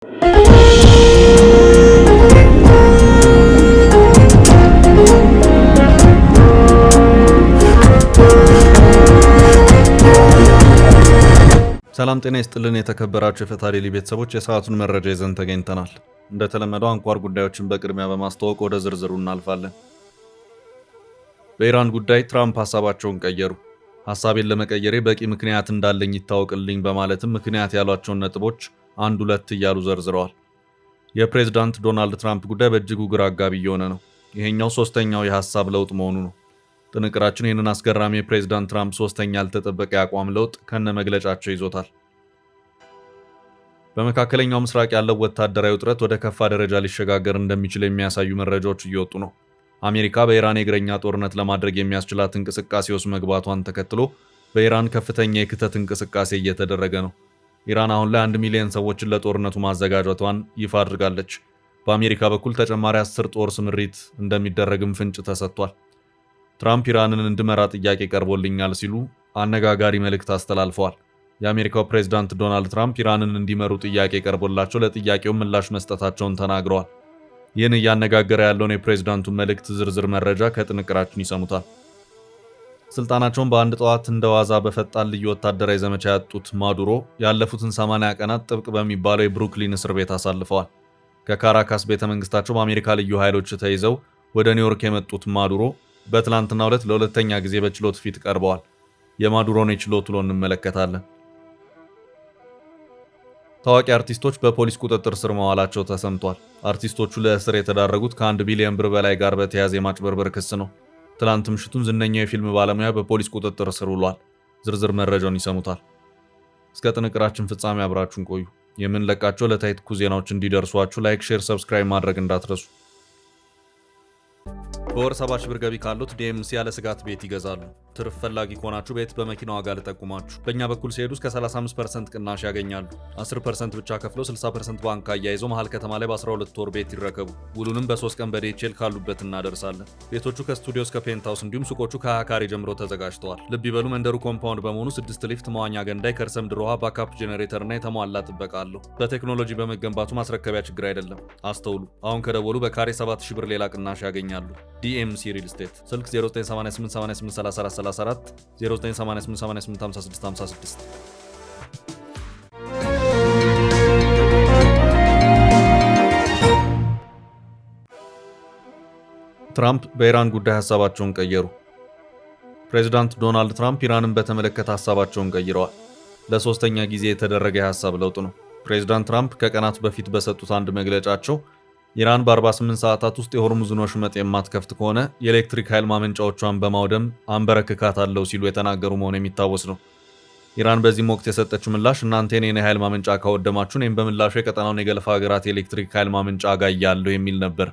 ሰላም ጤና ይስጥልን የተከበራችሁ የፈታ ዴይሊ ቤተሰቦች የሰዓቱን መረጃ ይዘን ተገኝተናል። እንደተለመደው አንኳር ጉዳዮችን በቅድሚያ በማስተዋወቅ ወደ ዝርዝሩ እናልፋለን። በኢራን ጉዳይ ትራምፕ ሐሳባቸውን ቀየሩ። ሐሳቤን ለመቀየሬ በቂ ምክንያት እንዳለኝ ይታወቅልኝ በማለትም ምክንያት ያሏቸውን ነጥቦች አንድ ሁለት እያሉ ዘርዝረዋል። የፕሬዝዳንት ዶናልድ ትራምፕ ጉዳይ በእጅጉ ግራ አጋቢ እየሆነ ነው። ይሄኛው ሶስተኛው የሐሳብ ለውጥ መሆኑ ነው። ጥንቅራችን ይህንን አስገራሚ የፕሬዝዳንት ትራምፕ ሶስተኛ ያልተጠበቀ የአቋም ለውጥ ከነ መግለጫቸው ይዞታል። በመካከለኛው ምስራቅ ያለው ወታደራዊ ውጥረት ወደ ከፋ ደረጃ ሊሸጋገር እንደሚችል የሚያሳዩ መረጃዎች እየወጡ ነው። አሜሪካ በኢራን የእግረኛ ጦርነት ለማድረግ የሚያስችላት እንቅስቃሴ ውስጥ መግባቷን ተከትሎ በኢራን ከፍተኛ የክተት እንቅስቃሴ እየተደረገ ነው። ኢራን አሁን ላይ 1 ሚሊዮን ሰዎችን ለጦርነቱ ማዘጋጀቷን ይፋ አድርጋለች። በአሜሪካ በኩል ተጨማሪ 10 ጦር ስምሪት እንደሚደረግም ፍንጭ ተሰጥቷል። ትራምፕ ኢራንን እንድመራ ጥያቄ ቀርቦልኛል ሲሉ አነጋጋሪ መልእክት አስተላልፈዋል። የአሜሪካው ፕሬዝዳንት ዶናልድ ትራምፕ ኢራንን እንዲመሩ ጥያቄ ቀርቦላቸው ለጥያቄው ምላሽ መስጠታቸውን ተናግረዋል። ይህን እያነጋገረ ያለውን የፕሬዝዳንቱን መልእክት ዝርዝር መረጃ ከጥንቅራችን ይሰሙታል። ስልጣናቸውን በአንድ ጠዋት እንደዋዛ በፈጣን ልዩ ወታደራዊ ዘመቻ ያጡት ማዱሮ ያለፉትን 80 ቀናት ጥብቅ በሚባለው የብሩክሊን እስር ቤት አሳልፈዋል። ከካራካስ ቤተመንግስታቸው በአሜሪካ ልዩ ኃይሎች ተይዘው ወደ ኒውዮርክ የመጡት ማዱሮ በትላንትናው ዕለት ለሁለተኛ ጊዜ በችሎት ፊት ቀርበዋል። የማዱሮን የችሎት ውሎ እንመለከታለን። ታዋቂ አርቲስቶች በፖሊስ ቁጥጥር ስር መዋላቸው ተሰምቷል። አርቲስቶቹ ለእስር የተዳረጉት ከ1 ቢሊዮን ብር በላይ ጋር በተያያዘ የማጭበርበር ክስ ነው። ትላንት ምሽቱን ዝነኛው የፊልም ባለሙያ በፖሊስ ቁጥጥር ስር ውሏል። ዝርዝር መረጃውን ይሰሙታል። እስከ ጥንቅራችን ፍጻሜ አብራችሁን ቆዩ። የምንለቃቸው ዕለታዊ ትኩስ ዜናዎች እንዲደርሷችሁ ላይክ፣ ሼር፣ ሰብስክራይብ ማድረግ እንዳትረሱ። በወር 70 ሺህ ብር ገቢ ካሉት ዲኤምሲ ያለ ስጋት ቤት ይገዛሉ። ትርፍ ፈላጊ ከሆናችሁ ቤት በመኪና ዋጋ ልጠቁማችሁ። በእኛ በኩል ሲሄዱ እስከ 35% ቅናሽ ያገኛሉ። 10% ብቻ ከፍለው 60% ባንክ አያይዞ መሃል ከተማ ላይ በ12 ወር ቤት ይረከቡ። ውሉንም በ3 ቀን በዴቼል ካሉበት እናደርሳለን። ቤቶቹ ከስቱዲዮ እስከ ፔንታውስ እንዲሁም ሱቆቹ ከ20 ካሬ ጀምሮ ተዘጋጅተዋል። ልብ ይበሉ፣ መንደሩ ኮምፓውንድ በመሆኑ 6 ሊፍት፣ መዋኛ ገንዳ፣ የከርሰ ምድር ውሃ፣ ባካፕ ጄኔሬተር እና የተሟላ ጥበቃ አለው። በቴክኖሎጂ በመገንባቱ ማስረከቢያ ችግር አይደለም። አስተውሉ፣ አሁን ከደወሉ በካሬ 7000 ብር ሌላ ቅናሽ ያገኛሉ። ዲኤምሲ ሪል ስቴት ስልክ 0988883434 0988885656። ትራምፕ በኢራን ጉዳይ ሐሳባቸውን ቀየሩ። ፕሬዝዳንት ዶናልድ ትራምፕ ኢራንን በተመለከተ ሐሳባቸውን ቀይረዋል። ለሶስተኛ ጊዜ የተደረገ የሐሳብ ለውጥ ነው። ፕሬዝዳንት ትራምፕ ከቀናት በፊት በሰጡት አንድ መግለጫቸው ኢራን በ48 ሰዓታት ውስጥ የሆርሙዝን ወሽመጥ የማትከፍት ከሆነ የኤሌክትሪክ ኃይል ማመንጫዎቿን በማውደም አንበረክካታለሁ ሲሉ የተናገሩ መሆኑ የሚታወስ ነው። ኢራን በዚህም ወቅት የሰጠችው ምላሽ እናንተ የኔን የኃይል ማመንጫ ካወደማችሁ እኔም በምላሹ የቀጠናውን የገልፍ ሀገራት የኤሌክትሪክ ኃይል ማመንጫ አጋያለሁ የሚል ነበር።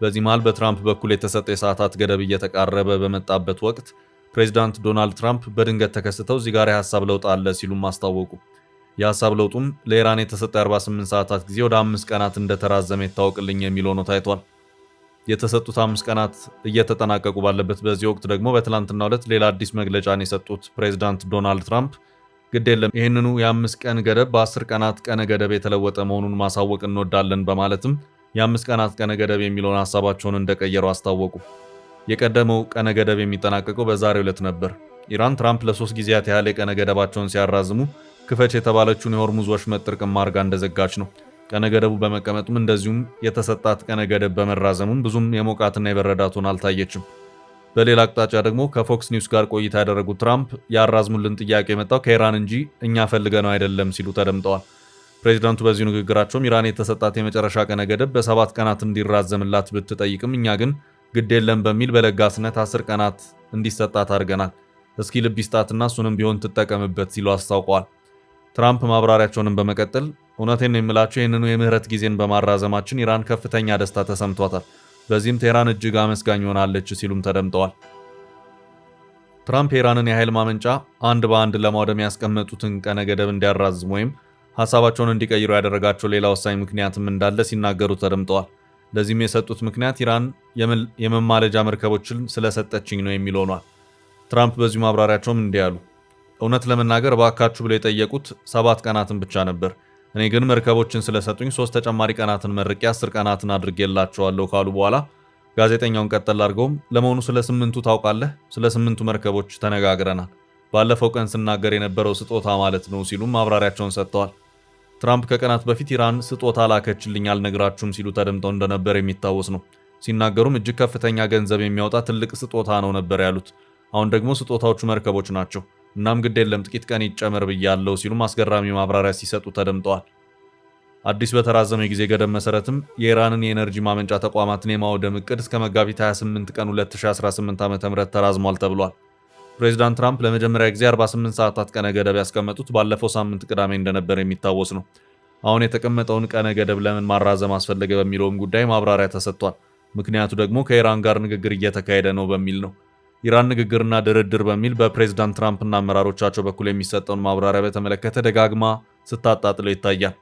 በዚህ መሃል በትራምፕ በኩል የተሰጠ የሰዓታት ገደብ እየተቃረበ በመጣበት ወቅት ፕሬዚዳንት ዶናልድ ትራምፕ በድንገት ተከስተው እዚህ ጋር የሐሳብ ለውጥ አለ ሲሉም አስታወቁ። የሐሳብ ለውጡም ለኢራን የተሰጠ 48 ሰዓታት ጊዜ ወደ 5 ቀናት እንደተራዘመ ይታወቅልኝ የሚል ሆኖ ታይቷል። የተሰጡት 5 ቀናት እየተጠናቀቁ ባለበት በዚህ ወቅት ደግሞ በትላንትናው ዕለት ሌላ አዲስ መግለጫን የሰጡት ፕሬዝዳንት ዶናልድ ትራምፕ ግድ የለም ይህንኑ የ5 ቀን ገደብ በ10 ቀናት ቀነ ገደብ የተለወጠ መሆኑን ማሳወቅ እንወዳለን በማለትም የ5 ቀናት ቀነ ገደብ የሚለውን ሐሳባቸውን እንደቀየሩ አስታወቁ። የቀደመው ቀነ ገደብ የሚጠናቀቀው በዛሬው ዕለት ነበር። ኢራን ትራምፕ ለ3 ጊዜያት ያህል የቀነ ገደባቸውን ሲያራዝሙ ክፈች የተባለችውን የሆርሙዝ ወሽመጥ ጥርቅም አድርጋ እንደዘጋች ነው። ቀነ ገደቡ በመቀመጡም እንደዚሁም የተሰጣት ቀነ ገደብ በመራዘሙም ብዙም የሞቃትና የበረዳት ሆና አልታየችም። በሌላ አቅጣጫ ደግሞ ከፎክስ ኒውስ ጋር ቆይታ ያደረጉት ትራምፕ ያራዝሙልን ጥያቄ የመጣው ከኢራን እንጂ እኛ ፈልገነው አይደለም ሲሉ ተደምጠዋል። ፕሬዚዳንቱ በዚሁ ንግግራቸውም ኢራን የተሰጣት የመጨረሻ ቀነ ገደብ በ7 ቀናት እንዲራዘምላት ብትጠይቅም እኛ ግን ግድ የለም በሚል በለጋስነት 10 ቀናት እንዲሰጣት አድርገናል። እስኪ ልብ ይስጣትና እሱንም ቢሆን ትጠቀምበት ሲሉ አስታውቀዋል። ትራምፕ ማብራሪያቸውንም በመቀጠል እውነቴን ነው የምላቸው ይህንኑ የምህረት ጊዜን በማራዘማችን ኢራን ከፍተኛ ደስታ ተሰምቷታል። በዚህም ቴህራን እጅግ አመስጋኝ ሆናለች ሲሉም ተደምጠዋል። ትራምፕ የኢራንን የኃይል ማመንጫ አንድ በአንድ ለማውደም ያስቀመጡትን ቀነ ገደብ እንዲያራዝሙ ወይም ሐሳባቸውን እንዲቀይሩ ያደረጋቸው ሌላ ወሳኝ ምክንያትም እንዳለ ሲናገሩ ተደምጠዋል። ለዚህም የሰጡት ምክንያት ኢራን የመማለጃ መርከቦችን ስለሰጠችኝ ነው የሚል ሆኗል። ትራምፕ በዚሁ ማብራሪያቸውም እንዲህ አሉ። እውነት ለመናገር እባካችሁ ብለው የጠየቁት 7 ቀናትን ብቻ ነበር። እኔ ግን መርከቦችን ስለሰጡኝ 3 ተጨማሪ ቀናትን መርቄ 10 ቀናትን አድርጌላቸዋለሁ ካሉ በኋላ ጋዜጠኛውን ቀጠል አድርገውም ለመሆኑ ስለ 8ቱ ታውቃለህ? ስለ 8ቱ መርከቦች ተነጋግረናል። ባለፈው ቀን ስናገር የነበረው ስጦታ ማለት ነው ሲሉም ማብራሪያቸውን ሰጥተዋል። ትራምፕ ከቀናት በፊት ኢራን ስጦታ ላከችልኝ አልነግራችሁም ሲሉ ተደምጠው እንደነበር የሚታወስ ነው። ሲናገሩም እጅግ ከፍተኛ ገንዘብ የሚያወጣ ትልቅ ስጦታ ነው ነበር ያሉት። አሁን ደግሞ ስጦታዎቹ መርከቦች ናቸው። እናም ግድ የለም ጥቂት ቀን ይጨመር ብያለሁ ሲሉም አስገራሚ ማብራሪያ ሲሰጡ ተደምጠዋል። አዲስ በተራዘመ ጊዜ ገደብ መሰረትም የኢራንን የኤነርጂ ማመንጫ ተቋማትን የማውደም እቅድ እስከ መጋቢት 28 ቀን 2018 ዓ.ም ተራዝሟል ተብሏል። ፕሬዚዳንት ትራምፕ ለመጀመሪያ ጊዜ 48 ሰዓታት ቀነ ገደብ ያስቀመጡት ባለፈው ሳምንት ቅዳሜ እንደነበር የሚታወስ ነው። አሁን የተቀመጠውን ቀነ ገደብ ለምን ማራዘም አስፈለገ በሚለውም ጉዳይ ማብራሪያ ተሰጥቷል። ምክንያቱ ደግሞ ከኢራን ጋር ንግግር እየተካሄደ ነው በሚል ነው። ኢራን ንግግርና ድርድር በሚል በፕሬዚዳንት ትራምፕና አመራሮቻቸው በኩል የሚሰጠውን ማብራሪያ በተመለከተ ደጋግማ ስታጣጥለው ይታያል።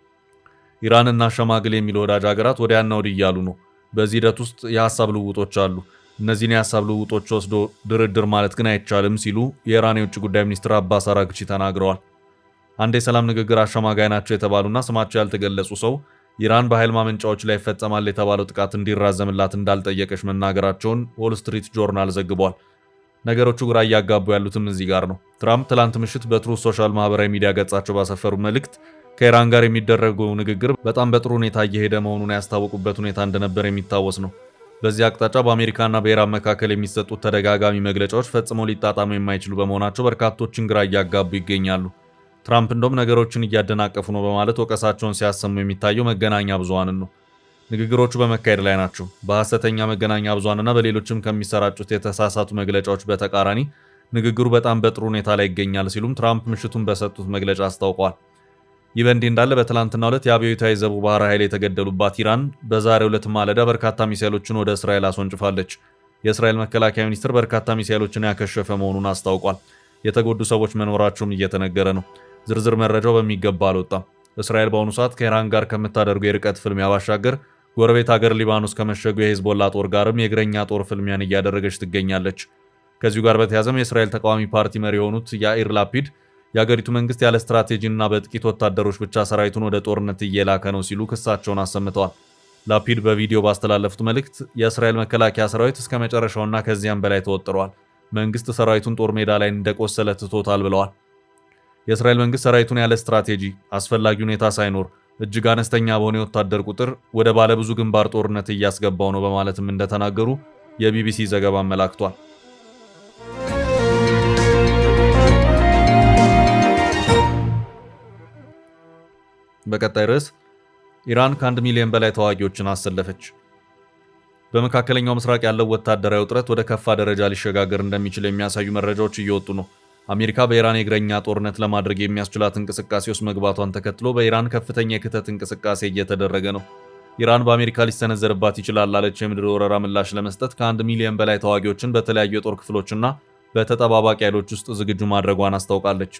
ኢራንና ሸማግሌ የሚሉ ወዳጅ ሀገራት ወዲያና ወዲህ እያሉ ነው። በዚህ ሂደት ውስጥ የሀሳብ ልውውጦች አሉ። እነዚህን የሀሳብ ልውውጦች ወስዶ ድርድር ማለት ግን አይቻልም ሲሉ የኢራን የውጭ ጉዳይ ሚኒስትር አባስ አራግቺ ተናግረዋል። አንድ የሰላም ንግግር አሸማጋይ ናቸው የተባሉና ስማቸው ያልተገለጹ ሰው ኢራን በኃይል ማመንጫዎች ላይ ይፈጸማል የተባለው ጥቃት እንዲራዘምላት እንዳልጠየቀች መናገራቸውን ዎል ስትሪት ጆርናል ዘግቧል። ነገሮቹ ግራ እያጋቡ ያሉትም እዚህ ጋር ነው። ትራምፕ ትላንት ምሽት በትሩዝ ሶሻል ማህበራዊ ሚዲያ ገጻቸው ባሰፈሩ መልእክት ከኢራን ጋር የሚደረገው ንግግር በጣም በጥሩ ሁኔታ እየሄደ መሆኑን ያስታወቁበት ሁኔታ እንደነበር የሚታወስ ነው። በዚህ አቅጣጫ በአሜሪካና በኢራን መካከል የሚሰጡት ተደጋጋሚ መግለጫዎች ፈጽሞ ሊጣጣሙ የማይችሉ በመሆናቸው በርካቶችን ግራ እያጋቡ ይገኛሉ። ትራምፕ እንደውም ነገሮችን እያደናቀፉ ነው በማለት ወቀሳቸውን ሲያሰሙ የሚታየው መገናኛ ብዙሃንን ነው። ንግግሮቹ በመካሄድ ላይ ናቸው። በሐሰተኛ መገናኛ ብዙሃንና በሌሎችም ከሚሰራጩት የተሳሳቱ መግለጫዎች በተቃራኒ ንግግሩ በጣም በጥሩ ሁኔታ ላይ ይገኛል ሲሉም ትራምፕ ምሽቱን በሰጡት መግለጫ አስታውቀዋል። ይህ በእንዲህ እንዳለ በትላንትናው ዕለት የአብዮታዊ ዘቡ ባህር ኃይል የተገደሉባት ኢራን በዛሬው ዕለት ማለዳ በርካታ ሚሳኤሎችን ወደ እስራኤል አስወንጭፋለች። የእስራኤል መከላከያ ሚኒስትር በርካታ ሚሳኤሎችን ያከሸፈ መሆኑን አስታውቋል። የተጎዱ ሰዎች መኖራቸውም እየተነገረ ነው። ዝርዝር መረጃው በሚገባ አልወጣም። እስራኤል በአሁኑ ሰዓት ከኢራን ጋር ከምታደርገው የርቀት ፍልሚያ ባሻገር ጎረቤት ሀገር ሊባኖስ ከመሸጉ የሂዝቦላ ጦር ጋርም የእግረኛ ጦር ፍልሚያን እያደረገች ትገኛለች። ከዚሁ ጋር በተያያዘም የእስራኤል ተቃዋሚ ፓርቲ መሪ የሆኑት ያኢር ላፒድ የአገሪቱ መንግስት ያለ ስትራቴጂና በጥቂት ወታደሮች ብቻ ሰራዊቱን ወደ ጦርነት እየላከ ነው ሲሉ ክሳቸውን አሰምተዋል። ላፒድ በቪዲዮ ባስተላለፉት መልእክት የእስራኤል መከላከያ ሰራዊት እስከ መጨረሻውና ከዚያም በላይ ተወጥሯል፣ መንግስት ሰራዊቱን ጦር ሜዳ ላይ እንደቆሰለ ትቶታል ብለዋል። የእስራኤል መንግስት ሰራዊቱን ያለ ስትራቴጂ፣ አስፈላጊ ሁኔታ ሳይኖር እጅግ አነስተኛ በሆነ የወታደር ቁጥር ወደ ባለብዙ ግንባር ጦርነት እያስገባው ነው በማለትም እንደተናገሩ የቢቢሲ ዘገባ አመላክቷል። በቀጣይ ርዕስ ኢራን ከ1 ሚሊዮን በላይ ተዋጊዎችን አሰለፈች። በመካከለኛው ምስራቅ ያለው ወታደራዊ ውጥረት ወደ ከፋ ደረጃ ሊሸጋገር እንደሚችል የሚያሳዩ መረጃዎች እየወጡ ነው። አሜሪካ በኢራን የእግረኛ ጦርነት ለማድረግ የሚያስችላት እንቅስቃሴ ውስጥ መግባቷን ተከትሎ በኢራን ከፍተኛ የክተት እንቅስቃሴ እየተደረገ ነው። ኢራን በአሜሪካ ሊሰነዘርባት ይችላል ላለች የምድር ወረራ ምላሽ ለመስጠት ከ1 ሚሊዮን በላይ ተዋጊዎችን በተለያዩ የጦር ክፍሎችና በተጠባባቂ ኃይሎች ውስጥ ዝግጁ ማድረጓን አስታውቃለች።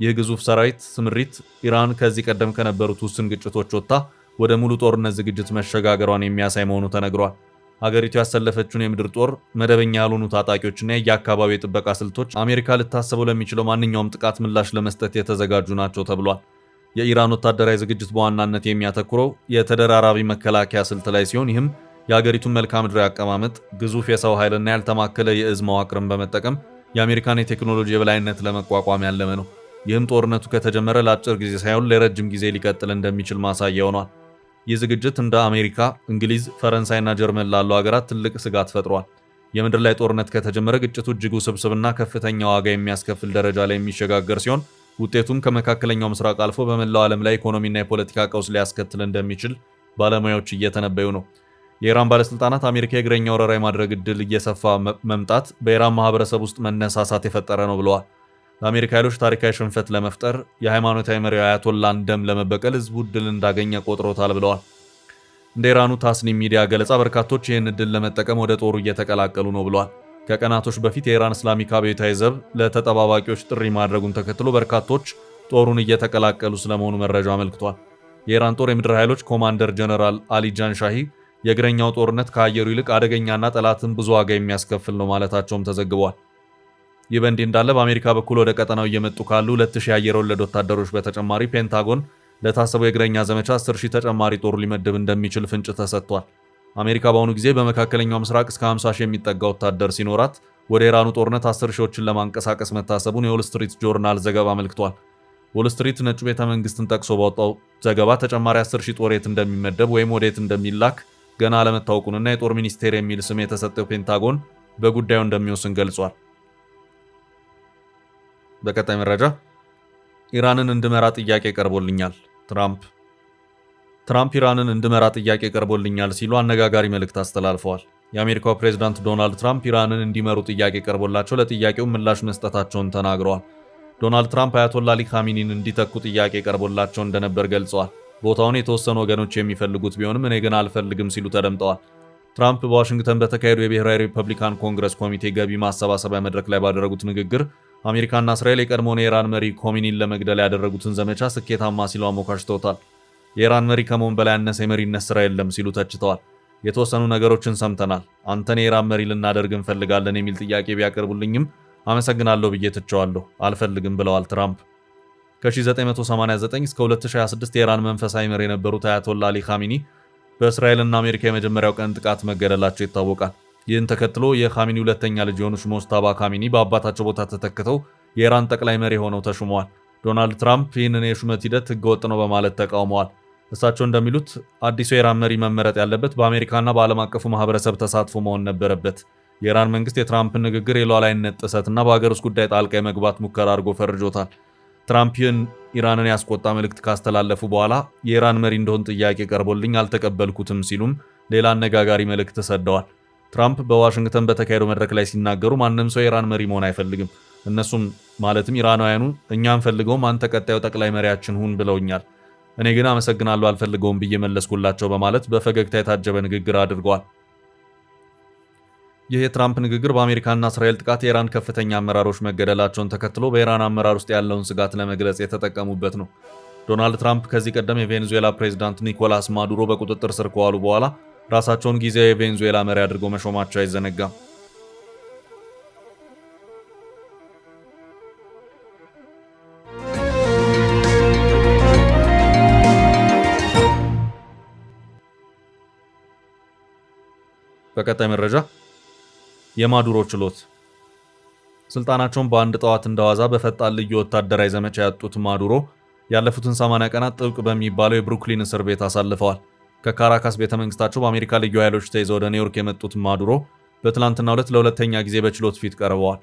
ይህ ግዙፍ ሰራዊት ስምሪት ኢራን ከዚህ ቀደም ከነበሩት ውስን ግጭቶች ወጥታ ወደ ሙሉ ጦርነት ዝግጅት መሸጋገሯን የሚያሳይ መሆኑ ተነግሯል። ሀገሪቱ ያሰለፈችውን የምድር ጦር፣ መደበኛ ያልሆኑ ታጣቂዎችና የየአካባቢው የጥበቃ ስልቶች አሜሪካ ልታሰበው ለሚችለው ማንኛውም ጥቃት ምላሽ ለመስጠት የተዘጋጁ ናቸው ተብሏል። የኢራን ወታደራዊ ዝግጅት በዋናነት የሚያተኩረው የተደራራቢ መከላከያ ስልት ላይ ሲሆን ይህም የሀገሪቱን መልክዓ ምድራዊ አቀማመጥ፣ ግዙፍ የሰው ኃይልና ያልተማከለ የእዝ መዋቅርን በመጠቀም የአሜሪካን የቴክኖሎጂ የበላይነት ለመቋቋም ያለመ ነው። ይህም ጦርነቱ ከተጀመረ ለአጭር ጊዜ ሳይሆን ለረጅም ጊዜ ሊቀጥል እንደሚችል ማሳያ ሆኗል። ይህ ዝግጅት እንደ አሜሪካ፣ እንግሊዝ፣ ፈረንሳይና ጀርመን ላሉ ሀገራት ትልቅ ስጋት ፈጥሯል። የምድር ላይ ጦርነት ከተጀመረ ግጭቱ እጅግ ውስብስብና ከፍተኛ ዋጋ የሚያስከፍል ደረጃ ላይ የሚሸጋገር ሲሆን ውጤቱም ከመካከለኛው ምስራቅ አልፎ በመላው ዓለም ላይ ኢኮኖሚና የፖለቲካ ቀውስ ሊያስከትል እንደሚችል ባለሙያዎች እየተነበዩ ነው። የኢራን ባለስልጣናት አሜሪካ የእግረኛ ወረራ የማድረግ ዕድል እየሰፋ መምጣት በኢራን ማህበረሰብ ውስጥ መነሳሳት የፈጠረ ነው ብለዋል። ለአሜሪካ ኃይሎች ታሪካዊ ሽንፈት ለመፍጠር የሃይማኖታዊ መሪው አያቶላን ደም ለመበቀል ህዝቡ ዕድል እንዳገኘ ቆጥሮታል ብለዋል። እንደ ኢራኑ ታስኒም ሚዲያ ገለጻ በርካቶች ይህን ዕድል ለመጠቀም ወደ ጦሩ እየተቀላቀሉ ነው ብለዋል። ከቀናቶች በፊት የኢራን እስላሚክ አብዮታዊ ዘብ ለተጠባባቂዎች ጥሪ ማድረጉን ተከትሎ በርካቶች ጦሩን እየተቀላቀሉ ስለመሆኑ መረጃው አመልክቷል። የኢራን ጦር የምድር ኃይሎች ኮማንደር ጀነራል አሊ ጃንሻሂ የእግረኛው ጦርነት ከአየሩ ይልቅ አደገኛና ጠላትን ብዙ ዋጋ የሚያስከፍል ነው ማለታቸውም ተዘግቧል። ይህ በእንዲህ እንዳለ በአሜሪካ በኩል ወደ ቀጠናው እየመጡ ካሉ 2000 የአየር ወለድ ወታደሮች በተጨማሪ ፔንታጎን ለታሰበው የእግረኛ ዘመቻ 10,000 ተጨማሪ ጦር ሊመድብ እንደሚችል ፍንጭ ተሰጥቷል። አሜሪካ በአሁኑ ጊዜ በመካከለኛው ምስራቅ እስከ 50,000 የሚጠጋ ወታደር ሲኖራት ወደ ኢራኑ ጦርነት 10,000ዎችን ለማንቀሳቀስ መታሰቡን የዎል ስትሪት ጆርናል ዘገባ አመልክቷል። ዎል ስትሪት ነጩ ቤተ መንግስትን ጠቅሶ ባወጣው ዘገባ ተጨማሪ 10,000 ጦር የት እንደሚመደብ ወይም ወዴት እንደሚላክ ገና አለመታወቁንና የጦር ሚኒስቴር የሚል ስም የተሰጠው ፔንታጎን በጉዳዩ እንደሚወስን ገልጿል። በቀጣይ መረጃ ኢራንን እንድመራ ጥያቄ ቀርቦልኛል። ትራምፕ ኢራንን እንድመራ ጥያቄ ቀርቦልኛል ሲሉ አነጋጋሪ መልእክት አስተላልፈዋል። የአሜሪካው ፕሬዝዳንት ዶናልድ ትራምፕ ኢራንን እንዲመሩ ጥያቄ ቀርቦላቸው ለጥያቄው ምላሽ መስጠታቸውን ተናግረዋል። ዶናልድ ትራምፕ አያቶላ አሊ ካሚኒን እንዲተኩ ጥያቄ ቀርቦላቸው እንደነበር ገልጸዋል። ቦታውን የተወሰኑ ወገኖች የሚፈልጉት ቢሆንም እኔ ግን አልፈልግም ሲሉ ተደምጠዋል። ትራምፕ በዋሽንግተን በተካሄዱ የብሔራዊ ሪፐብሊካን ኮንግረስ ኮሚቴ ገቢ ማሰባሰቢያ መድረክ ላይ ባደረጉት ንግግር አሜሪካና እስራኤል የቀድሞውን የኢራን መሪ ኮሚኒን ለመግደል ያደረጉትን ዘመቻ ስኬታማ ሲሉ አሞካሽተውታል። የኢራን መሪ ከመሆን በላይ ያነሰ የመሪነት ስራ የለም ሲሉ ተችተዋል። የተወሰኑ ነገሮችን ሰምተናል፣ አንተን የኢራን መሪ ልናደርግ እንፈልጋለን የሚል ጥያቄ ቢያቀርቡልኝም አመሰግናለሁ ብዬ ትቸዋለሁ፣ አልፈልግም ብለዋል ትራምፕ። ከ1989 እስከ 2026 የኢራን መንፈሳዊ መሪ የነበሩት አያቶላ አሊ ካሚኒ በእስራኤልና አሜሪካ የመጀመሪያው ቀን ጥቃት መገደላቸው ይታወቃል። ይህን ተከትሎ የካሚኒ ሁለተኛ ልጅ የሆኑት ሞጅተባ ካሚኒ በአባታቸው ቦታ ተተክተው የኢራን ጠቅላይ መሪ ሆነው ተሹመዋል። ዶናልድ ትራምፕ ይህንን የሹመት ሂደት ህገወጥ ነው በማለት ተቃውመዋል። እሳቸው እንደሚሉት አዲሱ የኢራን መሪ መመረጥ ያለበት በአሜሪካና በዓለም አቀፉ ማህበረሰብ ተሳትፎ መሆን ነበረበት። የኢራን መንግስት የትራምፕን ንግግር የሉዓላዊነት ጥሰትና በሀገር ውስጥ ጉዳይ ጣልቃ የመግባት ሙከራ አድርጎ ፈርጆታል። ትራምፕ ይህን ኢራንን ያስቆጣ መልእክት ካስተላለፉ በኋላ የኢራን መሪ እንደሆን ጥያቄ ቀርቦልኝ አልተቀበልኩትም ሲሉም ሌላ አነጋጋሪ መልእክት ሰደዋል። ትራምፕ በዋሽንግተን በተካሄደው መድረክ ላይ ሲናገሩ ማንም ሰው የኢራን መሪ መሆን አይፈልግም፣ እነሱም ማለትም ኢራናውያኑ እኛ አንፈልገውም፣ አንተ ቀጣዩ ጠቅላይ መሪያችን ሁን ብለውኛል፣ እኔ ግን አመሰግናለሁ አልፈልገውም ብዬ መለስኩላቸው በማለት በፈገግታ የታጀበ ንግግር አድርገዋል። ይህ የትራምፕ ንግግር በአሜሪካና እስራኤል ጥቃት የኢራን ከፍተኛ አመራሮች መገደላቸውን ተከትሎ በኢራን አመራር ውስጥ ያለውን ስጋት ለመግለጽ የተጠቀሙበት ነው። ዶናልድ ትራምፕ ከዚህ ቀደም የቬኔዙዌላ ፕሬዝዳንት ኒኮላስ ማዱሮ በቁጥጥር ስር ከዋሉ በኋላ ራሳቸውን ጊዜያዊ የቬኔዙዌላ መሪ አድርገው መሾማቸው አይዘነጋም። በቀጣይ መረጃ የማዱሮ ችሎት። ስልጣናቸውን በአንድ ጠዋት እንደዋዛ በፈጣን ልዩ ወታደራዊ ዘመቻ ያጡት ማዱሮ ያለፉትን 80 ቀናት ጥብቅ በሚባለው የብሩክሊን እስር ቤት አሳልፈዋል። ከካራካስ ቤተመንግስታቸው በአሜሪካ ልዩ ኃይሎች ተይዘው ወደ ኒውዮርክ የመጡት ማዱሮ በትላንትናው ዕለት ለሁለተኛ ጊዜ በችሎት ፊት ቀርበዋል።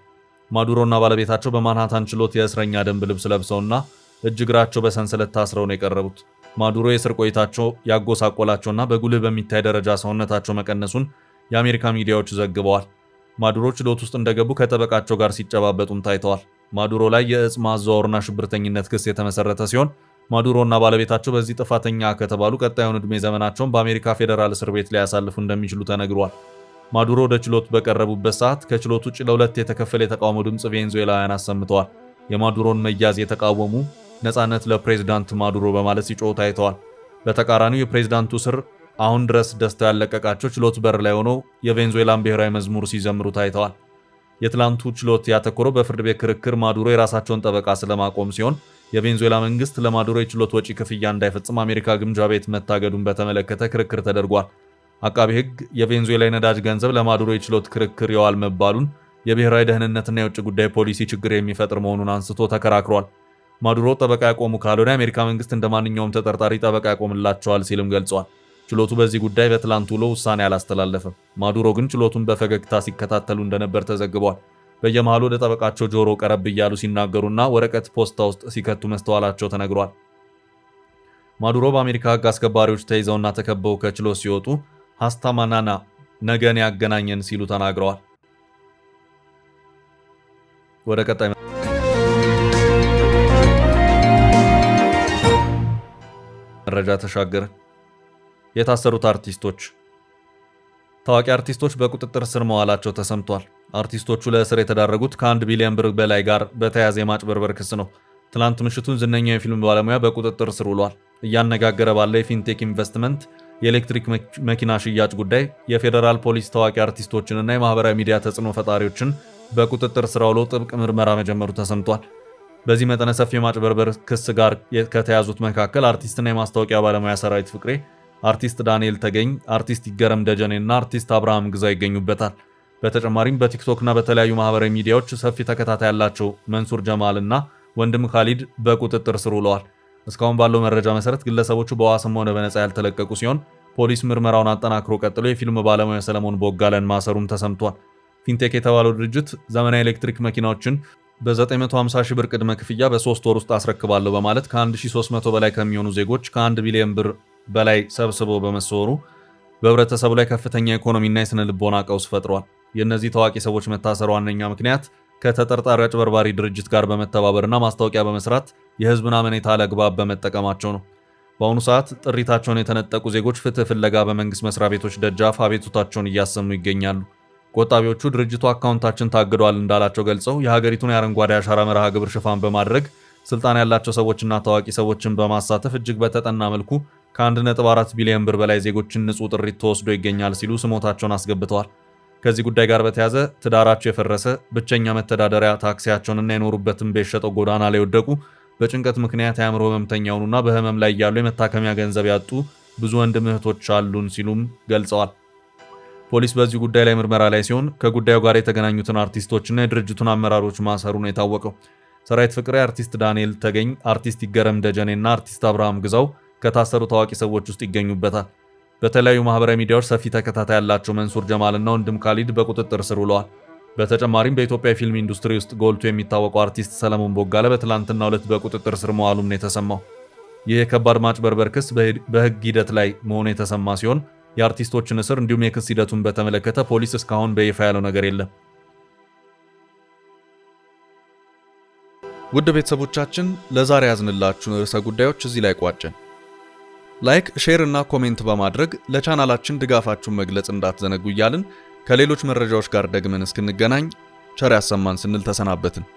ማዱሮና ባለቤታቸው በማንሃታን ችሎት የእስረኛ ደንብ ልብስ ለብሰውና እጅ እግራቸው በሰንሰለት ታስረው ነው የቀረቡት። ማዱሮ የእስር ቆይታቸው ያጎሳቆላቸውና በጉልህ በሚታይ ደረጃ ሰውነታቸው መቀነሱን የአሜሪካ ሚዲያዎች ዘግበዋል። ማዱሮ ችሎት ውስጥ እንደገቡ ከጠበቃቸው ጋር ሲጨባበጡም ታይተዋል። ማዱሮ ላይ የእጽ ማዘዋወርና ሽብርተኝነት ክስ የተመሰረተ ሲሆን ማዱሮና ባለቤታቸው በዚህ ጥፋተኛ ከተባሉ ቀጣዩን ዕድሜ ዘመናቸውን በአሜሪካ ፌዴራል እስር ቤት ላይ ያሳልፉ እንደሚችሉ ተነግሯል። ማዱሮ ወደ ችሎት በቀረቡበት ሰዓት ከችሎት ውጭ ለሁለት የተከፈለ የተቃውሞ ድምፅ ቬኔዙዌላውያን አሰምተዋል። የማዱሮን መያዝ የተቃወሙ ነፃነት ለፕሬዝዳንት ማዱሮ በማለት ሲጮሁ ታይተዋል። በተቃራኒው የፕሬዝዳንቱ ስር አሁን ድረስ ደስታ ያለቀቃቸው ችሎት በር ላይ ሆነው የቬኔዙዌላን ብሔራዊ መዝሙር ሲዘምሩ ታይተዋል። የትላንቱ ችሎት ያተኮረው በፍርድ ቤት ክርክር ማዱሮ የራሳቸውን ጠበቃ ስለማቆም ሲሆን የቬኔዙዌላ መንግስት ለማዱሮ የችሎት ወጪ ክፍያ እንዳይፈጽም አሜሪካ ግምጃ ቤት መታገዱን በተመለከተ ክርክር ተደርጓል። አቃቢ ሕግ የቬኔዙዌላ የነዳጅ ገንዘብ ለማዱሮ የችሎት ክርክር የዋል መባሉን የብሔራዊ ደህንነትና የውጭ ጉዳይ ፖሊሲ ችግር የሚፈጥር መሆኑን አንስቶ ተከራክሯል። ማዱሮ ጠበቃ ያቆሙ ካልሆነ የአሜሪካ መንግስት እንደ ማንኛውም ተጠርጣሪ ጠበቃ ያቆምላቸዋል ሲልም ገልጿል። ችሎቱ በዚህ ጉዳይ በትላንት ውሎ ውሳኔ አላስተላለፈም። ማዱሮ ግን ችሎቱን በፈገግታ ሲከታተሉ እንደነበር ተዘግቧል። በየመሃሉ ወደ ጠበቃቸው ጆሮ ቀረብ እያሉ ሲናገሩና ወረቀት ፖስታ ውስጥ ሲከቱ መስተዋላቸው ተነግሯል። ማዱሮ በአሜሪካ ሕግ አስከባሪዎች ተይዘውና ተከበው ከችሎት ሲወጡ ሀስታማናና ነገን ያገናኘን ሲሉ ተናግረዋል። ወደ ቀጣይ መረጃ ተሻገረ። የታሰሩት አርቲስቶች። ታዋቂ አርቲስቶች በቁጥጥር ስር መዋላቸው ተሰምቷል። አርቲስቶቹ ለእስር የተዳረጉት ከ1 ቢሊዮን ብር በላይ ጋር በተያያዘ የማጭበርበር ክስ ነው። ትላንት ምሽቱን ዝነኛው የፊልም ባለሙያ በቁጥጥር ስር ውሏል። እያነጋገረ ባለ የፊንቴክ ኢንቨስትመንት የኤሌክትሪክ መኪና ሽያጭ ጉዳይ የፌዴራል ፖሊስ ታዋቂ አርቲስቶችንና የማህበራዊ ሚዲያ ተጽዕኖ ፈጣሪዎችን በቁጥጥር ስር አውሎ ጥብቅ ምርመራ መጀመሩ ተሰምቷል። በዚህ መጠነ ሰፊ የማጭበርበር ክስ ጋር ከተያዙት መካከል አርቲስትና የማስታወቂያ ባለሙያ ሰራዊት ፍቅሬ፣ አርቲስት ዳንኤል ተገኝ፣ አርቲስት ይገረም ደጀኔና አርቲስት አብርሃም ግዛው ይገኙበታል። በተጨማሪም በቲክቶክና በተለያዩ ማህበራዊ ሚዲያዎች ሰፊ ተከታታይ ያላቸው መንሱር ጀማልና ወንድም ካሊድ በቁጥጥር ስር ውለዋል። እስካሁን ባለው መረጃ መሰረት ግለሰቦቹ በዋስም ሆነ በነፃ ያልተለቀቁ ሲሆን ፖሊስ ምርመራውን አጠናክሮ ቀጥሎ የፊልም ባለሙያ ሰለሞን ቦጋለን ማሰሩም ተሰምቷል። ፊንቴክ የተባለው ድርጅት ዘመናዊ ኤሌክትሪክ መኪናዎችን በ950 ሺህ ብር ቅድመ ክፍያ በ3 ወር ውስጥ አስረክባለሁ በማለት ከ1300 በላይ ከሚሆኑ ዜጎች ከ1 ቢሊዮን ብር በላይ ሰብስቦ በመሰወሩ በህብረተሰቡ ላይ ከፍተኛ ኢኮኖሚና የስነ ልቦና ቀውስ ፈጥሯል። የእነዚህ ታዋቂ ሰዎች መታሰር ዋነኛ ምክንያት ከተጠርጣሪ አጭበርባሪ ድርጅት ጋር በመተባበርና ማስታወቂያ በመስራት የህዝብን አመኔታ አለግባብ በመጠቀማቸው ነው። በአሁኑ ሰዓት ጥሪታቸውን የተነጠቁ ዜጎች ፍትህ ፍለጋ በመንግስት መስሪያ ቤቶች ደጃፍ አቤቱታቸውን እያሰሙ ይገኛሉ። ቆጣቢዎቹ ድርጅቱ አካውንታችን ታግዷል እንዳላቸው ገልጸው የሀገሪቱን የአረንጓዴ አሻራ መርሃ ግብር ሽፋን በማድረግ ስልጣን ያላቸው ሰዎችና ታዋቂ ሰዎችን በማሳተፍ እጅግ በተጠና መልኩ ከ1.4 ቢሊዮን ብር በላይ ዜጎችን ንጹህ ጥሪት ተወስዶ ይገኛል ሲሉ ስሞታቸውን አስገብተዋል። ከዚህ ጉዳይ ጋር በተያያዘ ትዳራቸው የፈረሰ ብቸኛ መተዳደሪያ ታክሲያቸውንና የኖሩበትን ቤት ሸጠው ጎዳና ላይ ወደቁ፣ በጭንቀት ምክንያት የአእምሮ ህመምተኛ የሆኑና በህመም ላይ ያሉ የመታከሚያ ገንዘብ ያጡ ብዙ ወንድም እህቶች አሉን ሲሉም ገልጸዋል። ፖሊስ በዚህ ጉዳይ ላይ ምርመራ ላይ ሲሆን ከጉዳዩ ጋር የተገናኙትን አርቲስቶችና የድርጅቱን አመራሮች ማሰሩ ነው የታወቀው። ሰራዊት ፍቅሬ፣ አርቲስት ዳንኤል ተገኝ፣ አርቲስት ይገረም ደጀኔና አርቲስት አብርሃም ግዛው ከታሰሩ ታዋቂ ሰዎች ውስጥ ይገኙበታል። በተለያዩ ማህበራዊ ሚዲያዎች ሰፊ ተከታታይ ያላቸው መንሱር ጀማልና ወንድም ካሊድ በቁጥጥር ስር ውለዋል። በተጨማሪም በኢትዮጵያ የፊልም ኢንዱስትሪ ውስጥ ጎልቶ የሚታወቀው አርቲስት ሰለሞን ቦጋለ በትላንትናው ዕለት በቁጥጥር ስር መዋሉም ነው የተሰማው። ይህ የከባድ ማጭበርበር ክስ በህግ ሂደት ላይ መሆኑ የተሰማ ሲሆን የአርቲስቶችን እስር እንዲሁም የክስ ሂደቱን በተመለከተ ፖሊስ እስካሁን በይፋ ያለው ነገር የለም። ውድ ቤተሰቦቻችን ለዛሬ ያዝንላችሁን ርዕሰ ጉዳዮች እዚህ ላይ ቋጨን። ላይክ፣ ሼር እና ኮሜንት በማድረግ ለቻናላችን ድጋፋችሁን መግለጽ እንዳትዘነጉ እያልን ከሌሎች መረጃዎች ጋር ደግመን እስክንገናኝ ቸር ያሰማን ስንል ተሰናበትን።